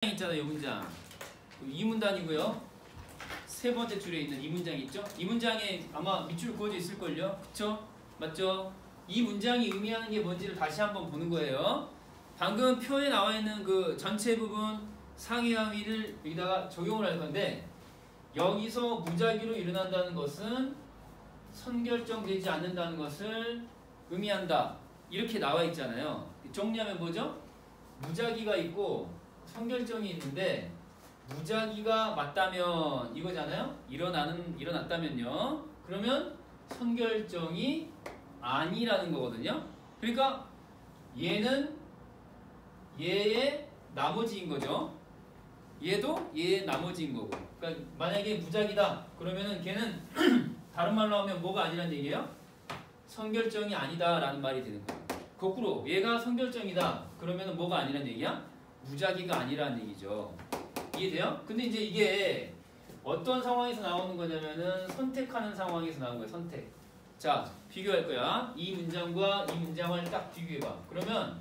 있잖아요. 이 문장. 이 문단이고요. 세 번째 줄에 있는 이 문장 있죠? 이 문장에 아마 밑줄 그어져 있을걸요? 그쵸? 맞죠? 이 문장이 의미하는 게 뭔지를 다시 한번 보는 거예요. 방금 표에 나와 있는 그 전체 부분 상위와 위를 여기다가 적용을 할 건데, 여기서 무작위로 일어난다는 것은 선결정되지 않는다는 것을 의미한다. 이렇게 나와 있잖아요. 정리하면 뭐죠? 무작위가 있고 선결정이 있는데, 무작위가 맞다면 이거잖아요. 일어났다면요. 그러면 선결정이 아니라는 거거든요. 그러니까 얘는 얘의 나머지인 거죠. 얘도 얘의 나머지인 거고. 그러니까 만약에 무작위다 그러면은 걔는 다른 말로 하면 뭐가 아니란 얘기예요? 선결정이 아니다라는 말이 되는 거예요. 거꾸로 얘가 선결정이다 그러면은 뭐가 아니란 얘기야? 무작위가 아니라는 얘기죠. 이해돼요? 근데 이제 이게 어떤 상황에서 나오는 거냐면은 선택하는 상황에서 나오는 거예요. 선택. 자, 비교할 거야. 이 문장과 이 문장을 딱 비교해봐. 그러면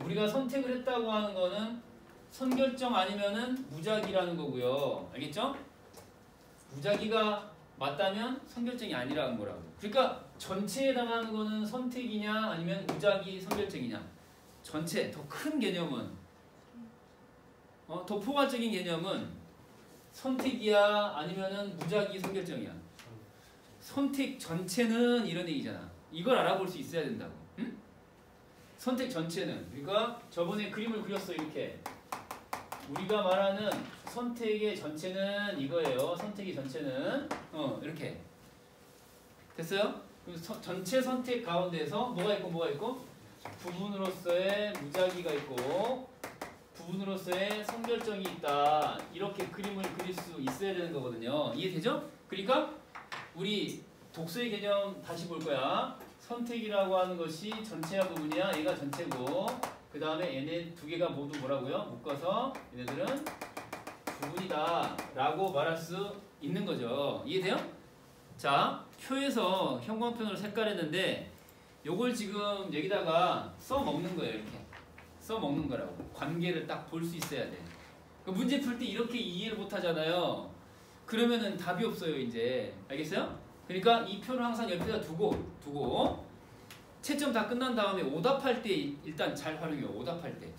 우리가 선택을 했다고 하는 거는 선결정 아니면은 무작위라는 거고요. 알겠죠? 무작위가 맞다면 선결정이 아니라는 거라고. 그러니까 전체에 해당하는 거는 선택이냐 아니면 무작위 선결정이냐. 전체 더 큰 개념은 더 포괄적인 개념은 선택이야 아니면은 무작위 선결정이야. 선택 전체는 이런 얘기잖아. 이걸 알아볼 수 있어야 된다고. 응? 선택 전체는, 그러니까 저번에 그림을 그렸어. 이렇게 우리가 말하는 선택의 전체는 이거예요. 선택의 전체는 이렇게 됐어요? 전체 선택 가운데서 뭐가 있고 뭐가 있고 부분으로서의 무작위가 있고 부분으로서의 선결정이 있다. 이렇게 그림을 그릴 수 있어야 되는 거거든요. 이해되죠? 그러니까 우리 독서의 개념 다시 볼 거야. 선택이라고 하는 것이 전체야 부분이야. 얘가 전체고, 그 다음에 얘네 두 개가 모두 뭐라고요? 묶어서 얘네들은 부분이다 라고 말할 수 있는 거죠. 이해돼요? 자, 표에서 형광펜으로 색깔했는데 요걸 지금 여기다가 써먹는 거예요. 이렇게 써먹는 거라고. 관계를 딱 볼 수 있어야 돼. 문제 풀 때 이렇게 이해를 못 하잖아요. 그러면은 답이 없어요. 이제 알겠어요? 그러니까 이 표를 항상 옆에다 두고 채점 다 끝난 다음에 오답할 때 일단 잘 활용해요. 오답할 때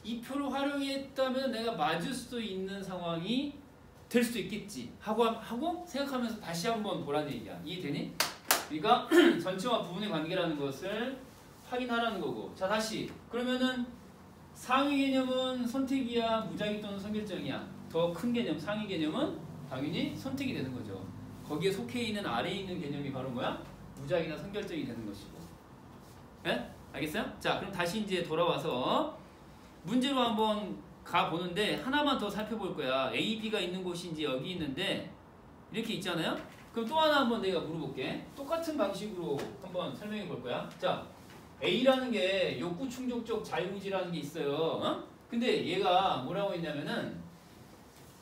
이 표를 활용했다면 내가 맞을 수도 있는 상황이 될 수도 있겠지 하고 생각하면서 다시 한번 보라는 얘기야. 이해되니? 그러니까 전체와 부분의 관계라는 것을 확인하라는 거고. 자, 다시 그러면은 상위 개념은 선택이야 무작위 또는 선결정이야. 더 큰 개념 상위 개념은 당연히 선택이 되는 거죠. 거기에 속해 있는 아래에 있는 개념이 바로 뭐야? 무작위나 선결정이 되는 것이고. 예? 알겠어요? 자, 그럼 다시 이제 돌아와서 문제로 한번 가보는데 하나만 더 살펴볼 거야. A, B가 있는 곳이 이제 여기 있는데 이렇게 있잖아요? 그럼 또 하나 한번 내가 물어볼게. 똑같은 방식으로 한번 설명해 볼 거야. 자, A라는 게 욕구 충족적 자유의지라는 게 있어요. 근데 얘가 뭐라고 했냐면은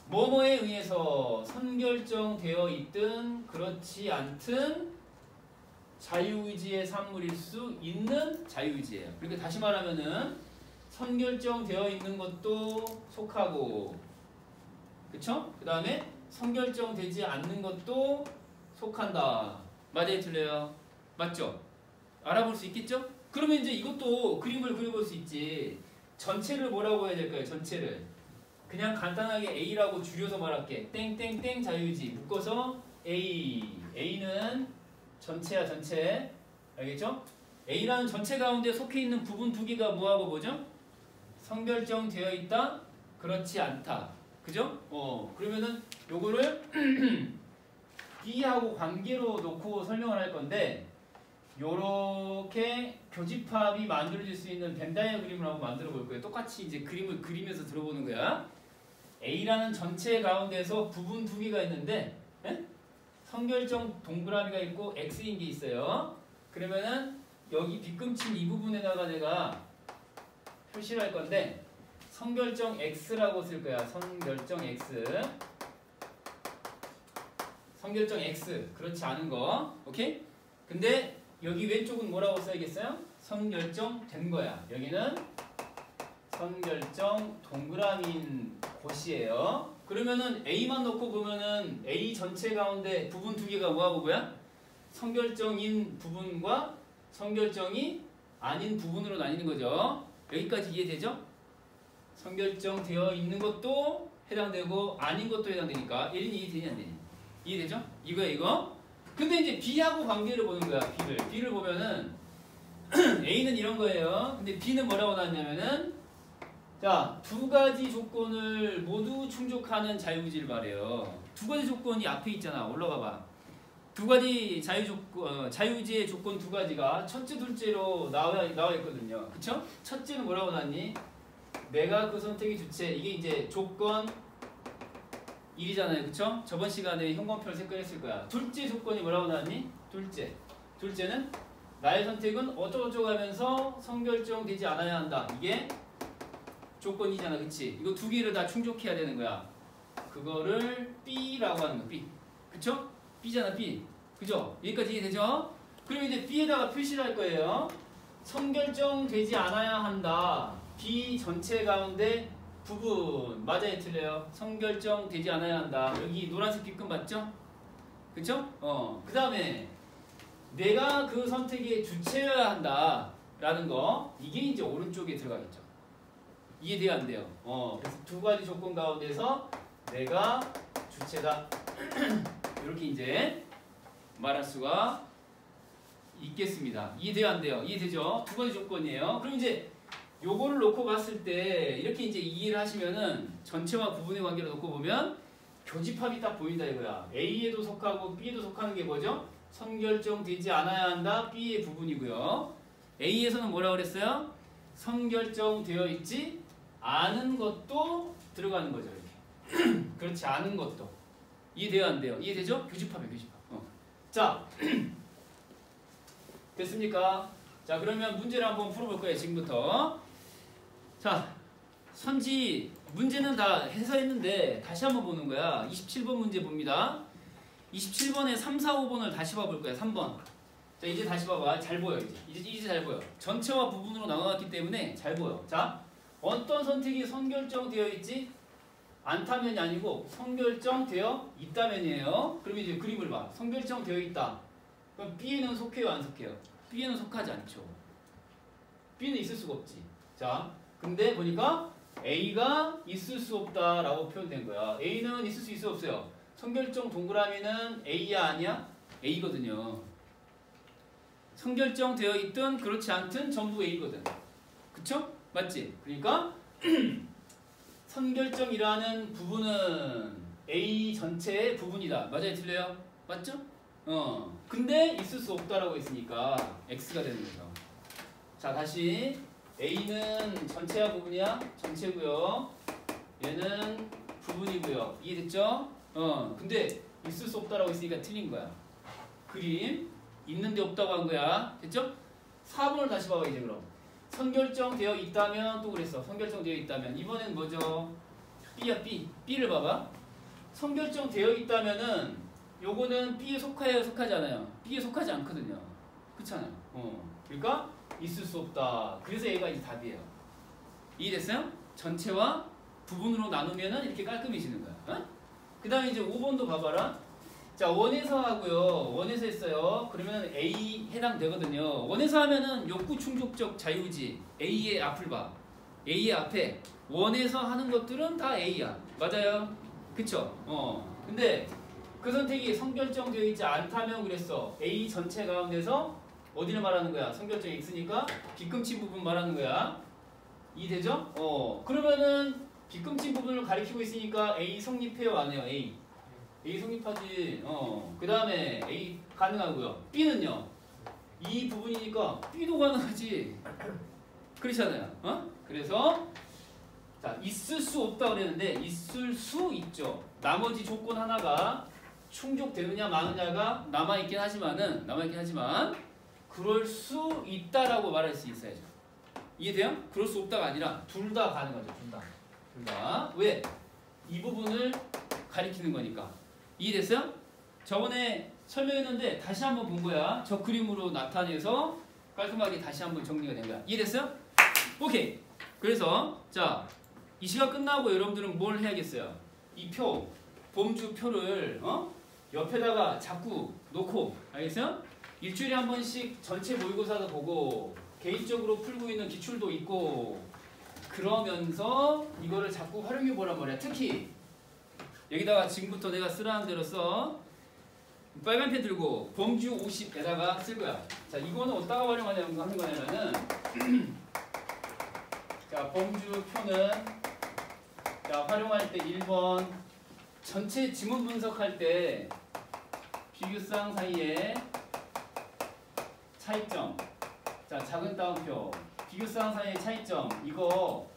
뭐뭐에 의해서 선결정되어 있든 그렇지 않든 자유의지의 산물일 수 있는 자유의지예요. 그러니까 다시 말하면은 선결정되어 있는 것도 속하고, 그쵸? 그 다음에 선결정되지 않는 것도 속한다. 맞아요? 틀려요? 맞죠? 알아볼 수 있겠죠? 그러면 이제 이것도 그림을 그려볼 수 있지. 전체를 뭐라고 해야 될까요? 전체를 그냥 간단하게 A라고 줄여서 말할게. 땡땡땡 자유의지 묶어서 A는 전체야. 전체. 알겠죠? A라는 전체 가운데 속해 있는 부분 두 개가 뭐하고 뭐죠? 선결정되어 있다? 그렇지 않다. 그죠? 그러면은 요거를 B하고 관계로 놓고 설명을 할 건데, 요렇게 교집합이 만들어질 수 있는 벤 다이어그램을 한번 만들어 볼 거예요. 똑같이 이제 그림을 그리면서 들어보는 거야. A라는 전체 가운데서 부분 두 개가 있는데, 선결정 동그라미가 있고 X인 게 있어요. 그러면은 여기 빗금친 이 부분에다가 내가 표시를 할 건데, 선결정 X라고 쓸 거야. 선결정 X. 선결정 X. 그렇지 않은 거. 오케이? 근데 여기 왼쪽은 뭐라고 써야겠어요? 선결정 된 거야. 여기는 선결정 동그라미인 곳이에요. 그러면은 A만 놓고 보면은 A 전체 가운데 부분 두 개가 뭐하고 뭐야? 선결정인 부분과 선결정이 아닌 부분으로 나뉘는 거죠. 여기까지 이해되죠? 선결정 되어 있는 것도 해당되고 아닌 것도 해당되니까 얘는 이해되니 안 되니? 이해되죠? 이거야 이거. 근데 이제 B하고 관계를 보는 거야. B를 보면은 A는 이런 거예요. 근데 B는 뭐라고 나왔냐면은 자, 두 가지 조건을 모두 충족하는 자유지를 말해요. 두 가지 조건이 앞에 있잖아. 올라가 봐. 두 가지 자유지의 조건 두 가지가 첫째, 둘째로 나와 있거든요. 그쵸? 첫째는 뭐라고 나왔니? 내가 그 선택의 주체. 이게 이제 조건 1이잖아요. 그쵸? 저번 시간에 형광표를 색깔했을 거야. 둘째 조건이 뭐라고 나왔니? 둘째는 나의 선택은 어쩌고저쩌고 하면서 선결정되지 않아야 한다. 이게 조건이잖아. 그치? 이거 두 개를 다 충족해야 되는 거야. 그거를 B라고 하는 거야. B. 그쵸? B잖아. B. 그죠? 여기까지 이해되죠? 그럼 이제 B에다가 표시를 할 거예요. 선결정되지 않아야 한다. B 전체 가운데 부분. 맞아요? 틀려요? 선결정되지 않아야 한다. 여기 노란색 B끈 맞죠? 그쵸? 그 다음에 내가 그 선택의 주체여야 한다. 라는 거. 이게 이제 오른쪽에 들어가겠죠. 이해돼야 안 돼요? 그래서 두 가지 조건 가운데서 내가 주체다. 이렇게 이제 말할 수가 있겠습니다. 이해돼야 안 돼요? 이해되죠? 두 가지 조건이에요. 그럼 이제 요거를 놓고 봤을 때 이렇게 이제 이해를 하시면은 전체와 부분의 관계를 놓고 보면 교집합이 딱 보인다 이거야. A에도 속하고 B에도 속하는 게 뭐죠? 선결정되지 않아야 한다. B의 부분이고요. A에서는 뭐라고 그랬어요? 선결정되어 있지 않은 것도 들어가는 거죠. 이렇게. 그렇지 않은 것도. 이해돼요? 안 돼요? 이해되죠? 교집합이에요. 교집합. 자, 됐습니까? 자, 그러면 문제를 한번 풀어볼 거예요. 지금부터. 자, 선지 문제는 다 해설했는데 다시 한번 보는 거야. 27번 문제 봅니다. 27번에 3, 4, 5번을 다시 봐볼 거야. 3번. 자, 이제 다시 봐봐. 잘 보여. 이제 잘 보여. 전체와 부분으로 나눠놨기 때문에 잘 보여. 자, 어떤 선택이 선결정되어 있지? 않다면이 아니고 선결정되어 있다면이에요. 그럼 이제 그림을 봐. 선결정되어 있다. 그럼 B에는 속해요? 안 속해요? B에는 속하지 않죠. B는 있을 수가 없지. 자, 근데 보니까 A가 있을 수 없다라고 표현된 거야. A는 있을 수 있어 없어요? 선결정 동그라미는 A야 아니야? A거든요. 선결정되어 있든 그렇지 않든 전부 A거든. 그쵸? 맞지? 그러니까 선결정이라는 부분은 A 전체의 부분이다. 맞아요? 틀려요? 맞죠? 근데 있을 수 없다라고 했으니까 X가 되는 거죠. 자, 다시 A는 전체야 부분이야? 전체고요. 얘는 부분이고요. 이해됐죠? 근데 있을 수 없다라고 했으니까 틀린 거야. 그림 있는데 없다고 한 거야. 됐죠? 4번을 다시 봐봐 이제 그럼. 선결정되어 있다면 또 그랬어. 선결정되어 있다면 이번엔 뭐죠? B야 B. B를 봐봐. 선결정되어 있다면은 요거는 B에 속해요? 속하지 않아요? B에 속하지 않거든요. 그렇잖아요. 그러니까 있을 수 없다. 그래서 얘가 이제 답이에요. 이해됐어요? 전체와 부분으로 나누면은 이렇게 깔끔해지는 거야. 그 다음에 이제 5번도 봐봐라. 자, 원에서 하고요. 원에서 했어요. 그러면 A 해당되거든요. 원에서 하면은 욕구 충족적 자유지. A의 앞을 봐. A의 앞에 원에서 하는 것들은 다 A야. 맞아요? 그쵸? 근데 그 선택이 선결정되어 있지 않다면 그랬어. A 전체 가운데서 어디를 말하는 거야? 선결정이 X니까 빗금친 부분 말하는 거야. 이해되죠? 그러면은 빗금친 부분을 가리키고 있으니까 A 성립해요? 안 해요? A 성립하지. 그 다음에 A 가능하고요. B는요? 이 부분이니까 B도 가능하지. 그렇잖아요. 그래서 자, 있을 수 없다 그랬는데 있을 수 있죠. 나머지 조건 하나가 충족되느냐 마느냐가 남아있긴 하지만 그럴 수 있다라고 말할 수 있어야죠. 이해돼요? 그럴 수 없다가 아니라 둘 다 가능하죠. 둘 다. 왜? 이 부분을 가리키는 거니까. 이해됐어요? 저번에 설명했는데 다시 한번 본 거야. 저 그림으로 나타내서 깔끔하게 다시 한번 정리가 된 거야. 이해됐어요? 오케이. 그래서 자, 이 시간 끝나고 여러분들은 뭘 해야겠어요? 이 표, 범주 표를 옆에다가 자꾸 놓고, 알겠어요? 일주일에 한 번씩 전체 모의고사도 보고 개인적으로 풀고 있는 기출도 있고, 그러면서 이거를 자꾸 활용해 보란 말이야. 특히 여기다가 지금부터 내가 쓰라는 대로 써. 빨간 펜 들고 범주 50에다가 쓸 거야. 자, 이거는 어디다가 활용하는 거냐면은 자, 범주 표는 자, 활용할 때 1번 전체 지문 분석할 때 비교쌍 사이에 차이점. 자, 작은 따옴표. 비교쌍 사이의 차이점. 이거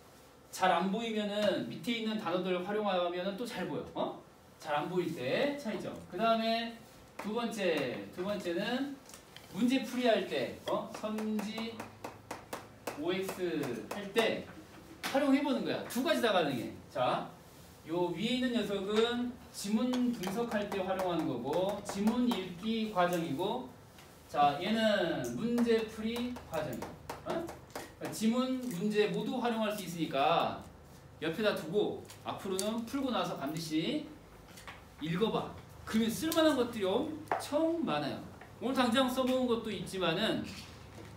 잘 안 보이면은 밑에 있는 단어들 활용하면은 또 잘 보여. 잘 안 보일 때 차이점. 그 다음에 두 번째는 문제 풀이할 때, 선지 OX 할 때 활용해보는 거야. 두 가지 다 가능해. 자, 요 위에 있는 녀석은 지문 분석할 때 활용하는 거고, 지문 읽기 과정이고, 자, 얘는 문제 풀이 과정이야. 지문 문제 모두 활용할 수 있으니까 옆에다 두고 앞으로는 풀고 나서 반드시 읽어봐. 그러면 쓸만한 것들이 엄청 많아요. 오늘 당장 써본 것도 있지만은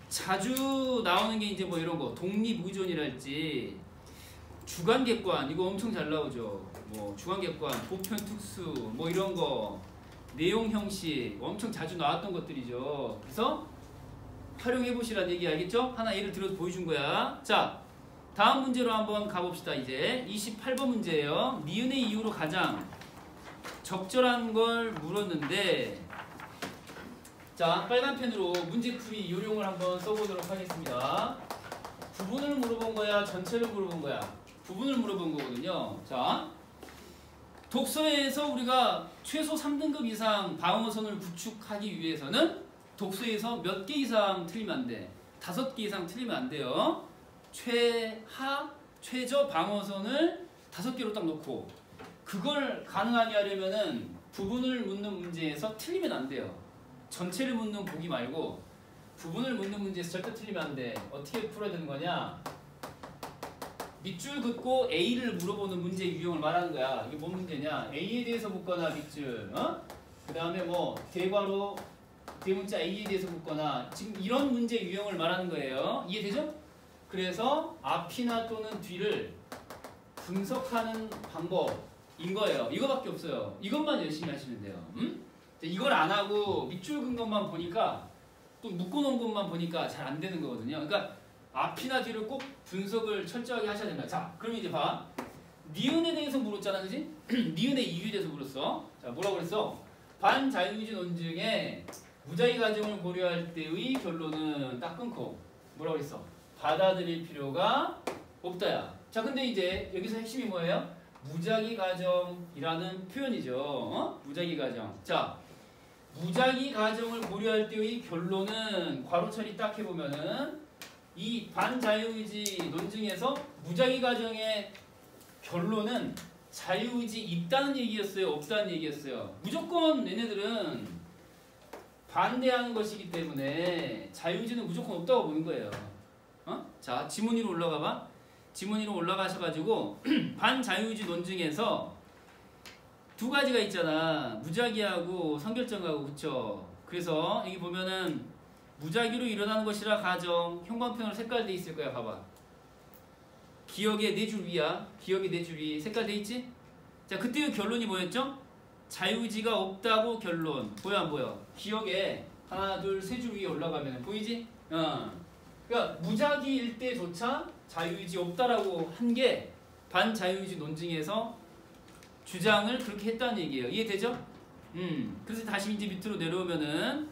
자주 나오는 게 이제 뭐 이런 거 독립의존이랄지 주관객관 이거 엄청 잘 나오죠. 뭐 주관객관, 보편특수 뭐 이런 거 내용 형식 엄청 자주 나왔던 것들이죠. 그래서 활용해보시라는 얘기 알겠죠? 하나 예를 들어서 보여준 거야. 자, 다음 문제로 한번 가봅시다. 이제 28번 문제예요. 니은의 이유로 가장 적절한 걸 물었는데, 자, 빨간 펜으로 문제풀이 요령을 한번 써보도록 하겠습니다. 부분을 물어본 거야? 전체를 물어본 거야? 부분을 물어본 거거든요. 자, 독서에서 우리가 최소 3등급 이상 방어선을 구축하기 위해서는 독서에서 몇 개 이상 틀리면 안 돼. 5개 이상 틀리면 안 돼요. 최저 방어선을 5개로 딱 놓고, 그걸 가능하게 하려면은 부분을 묻는 문제에서 틀리면 안 돼요. 전체를 묻는 보기 말고 부분을 묻는 문제에서 절대 틀리면 안 돼. 어떻게 풀어야 되는 거냐? 밑줄 긋고 A를 물어보는 문제 유형을 말하는 거야. 이게 뭔 문제냐? A에 대해서 묻거나 밑줄, 그 다음에 뭐 대괄호 대문자 A에 대해서 묻거나, 지금 이런 문제 유형을 말하는 거예요. 이해되죠? 그래서 앞이나 또는 뒤를 분석하는 방법인 거예요. 이거밖에 없어요. 이것만 열심히 하시면 돼요. 이걸 안 하고 밑줄 긋은 것만 보니까, 또 묶어놓은 것만 보니까 잘 안 되는 거거든요. 그러니까 앞이나 뒤를 꼭 분석을 철저하게 하셔야 된다. 자, 그럼 이제 봐. 니은에 대해서 물었잖아, 그지? 니은의 이유에 대해서 물었어. 자, 뭐라고 그랬어? 반자유주의 논증에 무작위 가정을 고려할 때의 결론은 딱 끊고 뭐라고 그랬어? 받아들일 필요가 없다야. 자, 근데 이제 여기서 핵심이 뭐예요? 무작위 가정이라는 표현이죠. 무작위 가정. 자, 무작위 가정을 고려할 때의 결론은 괄호 처리 딱 해보면은 이 반자유의지 논증에서 무작위 가정의 결론은 자유의지 있다는 얘기였어요? 없다는 얘기였어요? 무조건 얘네들은 반대하는 것이기 때문에 자유의지는 무조건 없다고 보는 거예요. 자, 지문 위로 올라가 봐. 지문 위로 올라가셔가지고 반자유의지 논증에서 두 가지가 있잖아. 무작위하고 선결정하고, 그쵸? 그래서 여기 보면은 무작위로 일어나는 것이라 가정, 형광펜으로 색깔돼 있을 거야. 봐봐. 기억의 4줄 위야. 기억의 4줄 위 색깔돼 있지? 자, 그때의 결론이 뭐였죠? 자유의지가 없다고 결론. 보여 안 보여? 기억에 하나 둘 세 줄 위에 올라가면 보이지? 그러니까 무작위일 때조차 자유의지 없다라고 한 게 반자유의지 논증에서 주장을 그렇게 했다는 얘기예요. 이해되죠? 그래서 다시 이제 밑으로 내려오면은,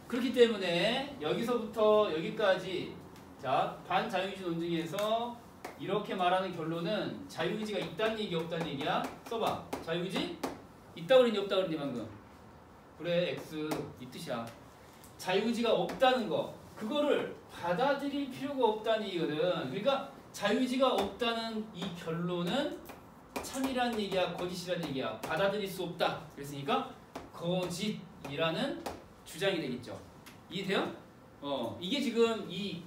그렇기 때문에 여기서부터 여기까지, 자, 반자유의지 논증에서 이렇게 말하는 결론은 자유의지가 있다는 얘기 없다는 얘기야. 써봐. 자유의지 있다고 그랬니 없다고 그랬니 방금? 그래, X 이 뜻이야. 자유의지가 없다는 거, 그거를 받아들일 필요가 없다는 얘기거든. 그러니까 자유의지가 없다는 이 결론은 참이라는 얘기야, 거짓이라는 얘기야. 받아들일 수 없다. 그랬으니까 거짓이라는 주장이 되겠죠. 이해돼요? 이게 지금 이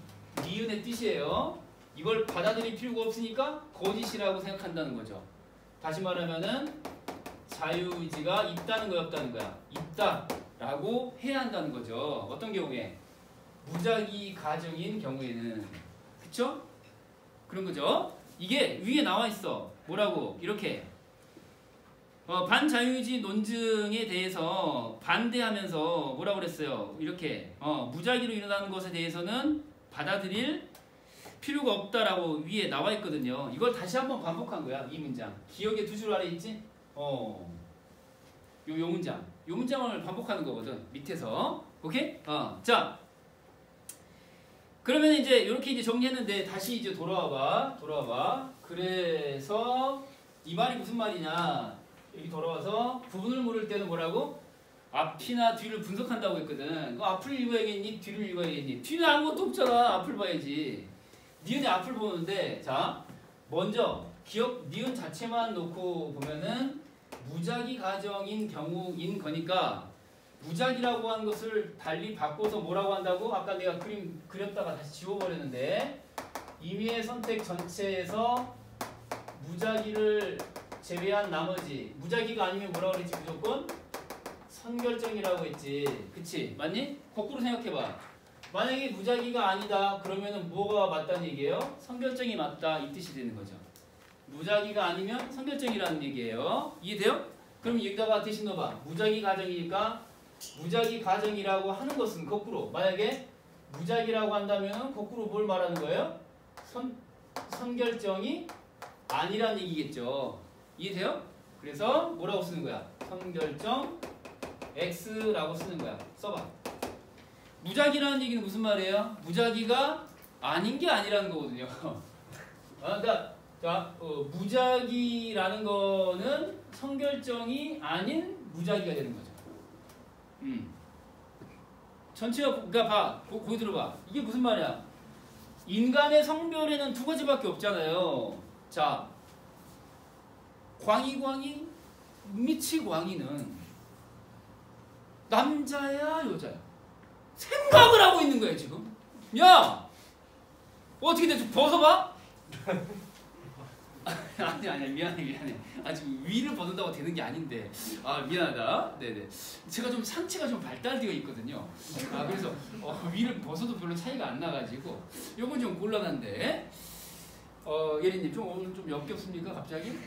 니은의 뜻이에요. 이걸 받아들일 필요가 없으니까 거짓이라고 생각한다는 거죠. 다시 말하면은 자유의지가 있다는 거야, 없다는 거야? 있다라고 해야 한다는 거죠. 어떤 경우에? 무작위 가정인 경우에는. 그쵸? 그런 거죠. 이게 위에 나와 있어. 뭐라고? 이렇게. 반자유의지 논증에 대해서 반대하면서 뭐라고 그랬어요? 이렇게. 무작위로 일어나는 것에 대해서는 받아들일 필요가 없다라고 위에 나와 있거든요. 이걸 다시 한번 반복한 거야. 이 문장. 기억에 두 줄 아래 있지? 요 문장. 요 문장을 반복하는 거거든. 밑에서. 오케이? 자. 그러면 이제 이렇게 이제 정리했는데 다시 이제 돌아와봐. 그래서 이 말이 무슨 말이냐? 여기 돌아와서 부분을 모를 때는 뭐라고? 앞이나 뒤를 분석한다고 했거든. 앞을 읽어야겠니? 뒤를 읽어야겠니? 뒤는 아무것도 없잖아. 앞을 봐야지. 니은의 앞을 보는데, 자, 먼저 기억 니은 자체만 놓고 보면은 무작위 가정인 경우인 거니까 무작위라고 하는 것을 달리 바꿔서 뭐라고 한다고? 아까 내가 그림 그렸다가 다시 지워버렸는데 임의의 선택 전체에서 무작위를 제외한 나머지 무작위가 아니면 뭐라고 그랬지? 무조건 선결정이라고 했지. 그치? 맞니? 거꾸로 생각해봐. 만약에 무작위가 아니다 그러면은 뭐가 맞다는 얘기예요? 선결정이 맞다 이 뜻이 되는 거죠. 무작위가 아니면 선결정이라는 얘기예요. 이해돼요? 그럼 여기다가 대신 넣어봐. 무작위 가정이니까 무작위 가정이라고 하는 것은 거꾸로 만약에 무작위라고 한다면 거꾸로 뭘 말하는 거예요? 선결정이 아니라는 얘기겠죠. 이해돼요? 그래서 뭐라고 쓰는 거야? 선결정 X라고 쓰는 거야. 써봐. 무작위라는 얘기는 무슨 말이에요? 무작위가 아닌 게 아니라는 거거든요. 그러니까 무작위라는 거는 선결정이 아닌 무작위가 되는 거죠. 전체가 그러니까 봐. 거기 들어봐. 이게 무슨 말이야? 인간의 성별에는 두 가지밖에 없잖아요. 자, 광희, 미치광희는 남자야, 여자야? 생각을 하고 있는 거야 지금. 야, 어떻게 돼? 좀 벗어봐. 아니 미안해. 지금 위를 벗는다고 되는 게 아닌데. 미안하다. 네네. 제가 좀 상체가 좀 발달되어 있거든요. 그래서 위를 벗어도 별로 차이가 안 나가지고 요건 좀 곤란한데. 예린님 좀 오늘 좀 역겹습니까 갑자기?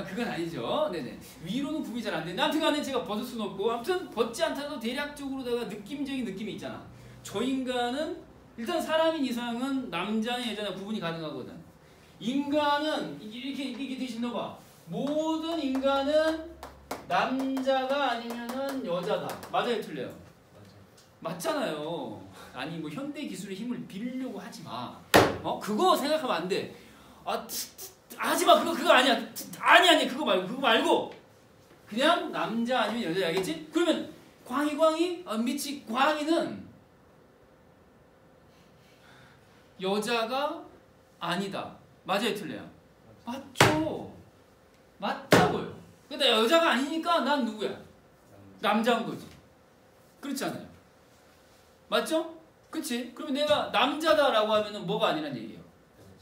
그건 아니죠. 네네. 위로는 구분이 잘 안 되는데 아무튼간에 제가 벗을 수는 없고 아무튼 벗지 않더라도 대략적으로다가 느낌적인 느낌이 있잖아. 저 인간은 일단 사람인 이상은 남자냐 여자냐 구분이 가능하거든. 인간은 이렇게 대신 넣어봐. 모든 인간은 남자가 아니면은 여자다. 맞아요, 틀려요? 맞잖아요. 아니 뭐 현대 기술의 힘을 빌려고 하지 마. 그거 생각하면 안 돼. 하지 마. 그거 아니야. 아니 그거 말고 그냥 남자 아니면 여자 알겠지? 그러면 광희 미치 광희는 여자가 아니다. 맞아요, 틀려요? 맞죠. 맞다고요. 근데 여자가 아니니까 난 누구야? 남자인 거지. 그렇잖아요. 맞죠? 그치? 그러면 내가 남자다라고 하면은 뭐가 아니란 얘기예요?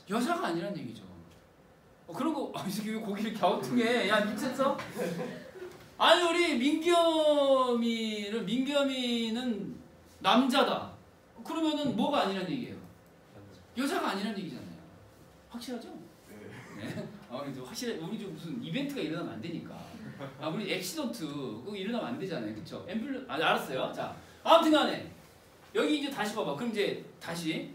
여자가 아니란 얘기죠. 그런 거, 이 새끼 왜 고기를 갸우뚱해? 야, 미쳤어? 아니, 우리 민겸이는 남자다. 그러면은 뭐가 아니란 얘기예요? 여자가 아니란 얘기잖아요. 확실하죠? 네. 확실해. 우리 좀 무슨 이벤트가 일어나면 안 되니까. 우리 액시던트 그거 일어나면 안 되잖아요. 그쵸? 알았어요. 자, 아무튼간에 여기 이제 다시 봐봐. 그럼 이제 다시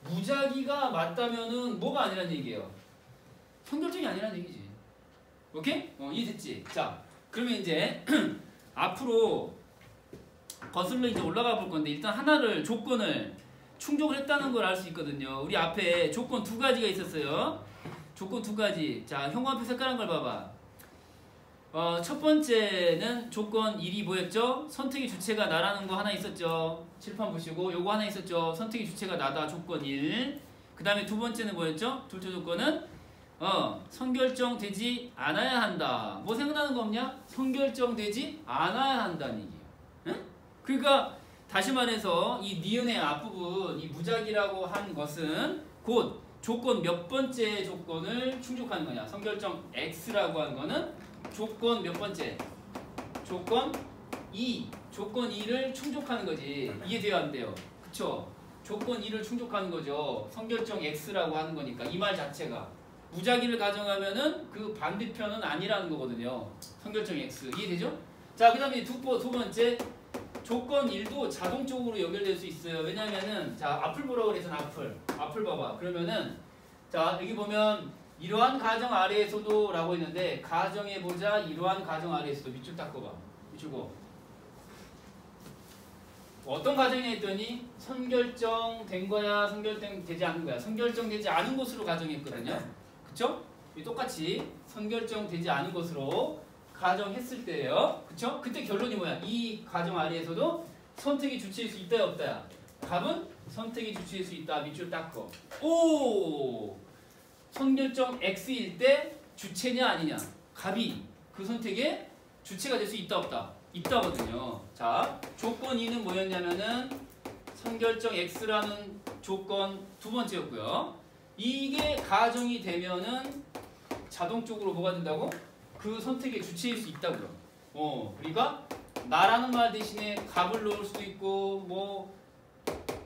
무작위가 맞다면은 뭐가 아니란 얘기예요? 선결정이 아니란 얘기지. 오케이? 이해됐지? 자, 그러면 이제 앞으로 거슬러 이제 올라가 볼 건데 일단 하나를 조건을 충족을 했다는 걸 알 수 있거든요. 우리 앞에 조건 두 가지가 있었어요. 조건 두 가지. 자, 형광펜 색깔한 걸 봐봐. 첫 번째는 조건 1이 뭐였죠? 선택의 주체가 나라는 거 하나 있었죠. 칠판 보시고 요거 하나 있었죠. 선택의 주체가 나다. 조건 1. 그 다음에 두 번째는 뭐였죠? 둘째 조건은 선결정되지 않아야 한다. 뭐 생각나는 거 없냐? 선결정되지 않아야 한다는 얘기예요. 응? 그러니까 다시 말해서 이 니은의 앞부분 이 무작위라고 한 것은 곧 조건 몇 번째 조건을 충족하는 거냐. 선결점 X라고 하는 거는 조건 몇 번째? 조건 2. 조건 2를 충족하는 거지. 이해돼야 안 돼요? 그쵸? 조건 2를 충족하는 거죠. 선결점 X라고 하는 거니까 이 말 자체가. 무작위를 가정하면은 그 반대편은 아니라는 거거든요. 선결점 X. 이해되죠? 자, 그 다음에 두 번째. 조건 1도 자동적으로 연결될 수 있어요. 왜냐면은, 자, 앞을 보라고 그래서 앞을 봐봐. 그러면은, 자, 여기 보면, 이러한 가정 아래에서도 라고 했는데, 가정해보자, 이러한 가정 아래에서도. 밑줄 닦아봐. 밑줄 고. 어떤 가정이냐 했더니, 선결정된 거야, 선결정되지 않은 거야. 선결정되지 않은 것으로 가정했거든요. 그쵸? 똑같이 선결정되지 않은 것으로 가정했을 때예요. 그쵸? 그때 결론이 뭐야? 이 가정 아래에서도 선택이 주체일 수 있다야 없다야? 답은 선택이 주체일 수 있다. 밑줄 닦고. 오! 선결점 X일 때 주체냐 아니냐? 갑이 그 선택의 주체가 될 수 있다 없다? 있다거든요. 자, 조건 2는 뭐였냐면은 선결점 X라는 조건 두 번째였고요. 이게 가정이 되면은 자동적으로 뭐가 된다고? 그 선택의 주체일 수 있다고요. 그러니까 나라는 말 대신에 갑을 넣을 수도 있고 뭐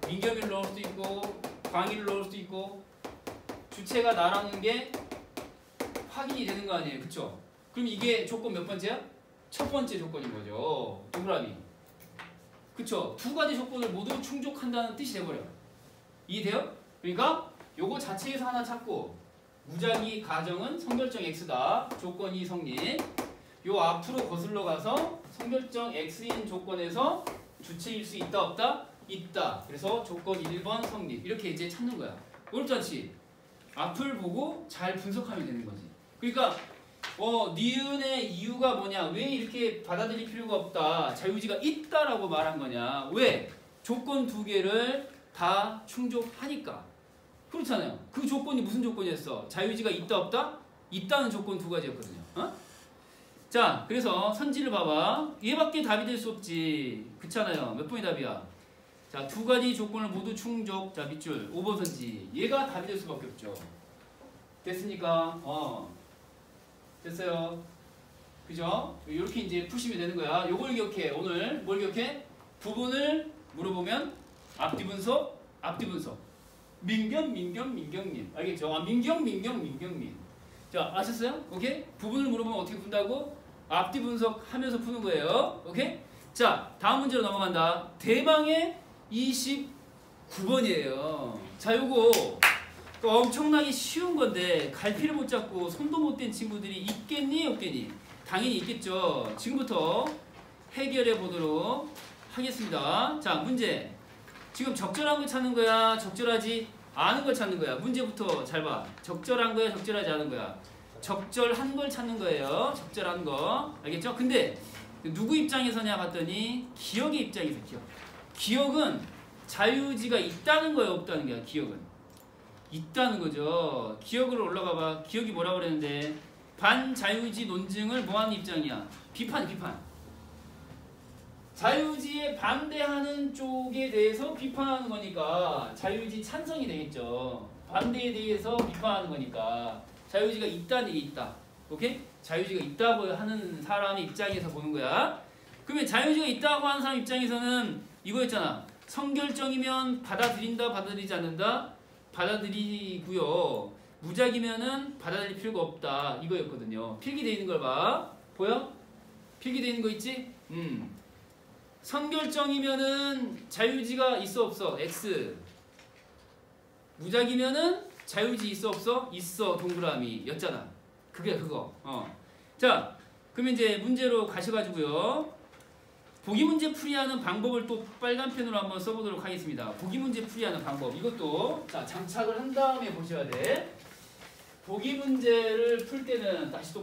민경이를 넣을 수도 있고 광희를 넣을 수도 있고 주체가 나라는 게 확인이 되는 거 아니에요. 그쵸? 그럼 이게 조건 몇 번째야? 첫 번째 조건인 거죠. 동그라미. 그쵸? 두 가지 조건을 모두 충족한다는 뜻이 돼버려요. 이해돼요? 그러니까 요거 자체에서 하나 찾고 무작위 가정은 선결점 X다. 조건이 성립. 요 앞으로 거슬러 가서 선결점 X인 조건에서 주체일 수 있다 없다? 있다. 그래서 조건 1번 성립. 이렇게 이제 찾는 거야. 어렵지 않지? 앞을 보고 잘 분석하면 되는 거지. 그러니까 니은의 이유가 뭐냐? 왜 이렇게 받아들일 필요가 없다? 자유의지가 있다라고 말한 거냐? 왜? 조건 두 개를 다 충족하니까. 그렇잖아요. 그 조건이 무슨 조건이었어? 자유의지가 있다 없다? 있다는 조건 두 가지였거든요. 자, 그래서 선지를 봐봐. 얘밖에 답이 될 수 없지. 그렇잖아요. 몇 번이 답이야? 자, 두 가지 조건을 모두 충족. 자, 밑줄 5번 선지. 얘가 답이 될 수밖에 없죠. 됐습니까? 됐어요. 그죠? 이렇게 이제 푸시면 되는 거야. 요걸 기억해. 오늘 뭘 기억해? 부분을 물어보면 앞뒤 분석, 앞뒤 분석. 민경님. 알겠죠? 민경민. 자, 아셨어요? 오케이? 부분을 물어보면 어떻게 푼다고? 앞뒤 분석하면서 푸는 거예요. 오케이? 자, 다음 문제로 넘어간다. 대방의 29번이에요. 자, 요거 엄청나게 쉬운 건데 갈피를 못 잡고 손도 못 댄 친구들이 있겠니? 없겠니? 당연히 있겠죠. 지금부터 해결해 보도록 하겠습니다. 자, 문제. 지금 적절한 걸 찾는 거야? 적절하지 않은 걸 찾는 거야? 문제부터 잘 봐. 적절한 거야? 적절하지 않은 거야? 적절한 걸 찾는 거예요. 적절한 거. 알겠죠? 근데 누구 입장에서냐 봤더니 기억의 입장에서 기억은 자유의지가 있다는 거예요? 없다는 거야? 기억은 있다는 거죠. 기억으로 올라가 봐. 기억이 뭐라고 그랬는데 반자유의지 논증을 뭐하는 입장이야? 비판. 자유의지에 반대하는 쪽에 대해서 비판하는 거니까 자유의지 찬성이 되겠죠. 반대에 대해서 비판하는 거니까 자유의지가 있다는 얘기 있다. 오케이? 자유의지가 있다고 하는 사람의 입장에서 보는 거야. 그러면 자유의지가 있다고 하는 사람 입장에서는 이거였잖아. 선결정이면 받아들인다, 받아들이지 않는다? 받아들이고요. 무작위면은 받아들일 필요가 없다. 이거였거든요. 필기되어 있는 걸 봐. 보여? 필기되어 있는 거 있지? 선결정이면은 자유의지가 있어 없어? X. 무작위면은 자유의지 있어 없어? 있어. 동그라미 였잖아. 그게 그거. 자, 그러면 이제 문제로 가셔가지고요. 보기 문제 풀이하는 방법을 또 빨간 펜으로 한번 써보도록 하겠습니다. 보기 문제 풀이하는 방법. 이것도 자 장착을 한 다음에 보셔야 돼. 보기 문제를 풀 때는 다시 또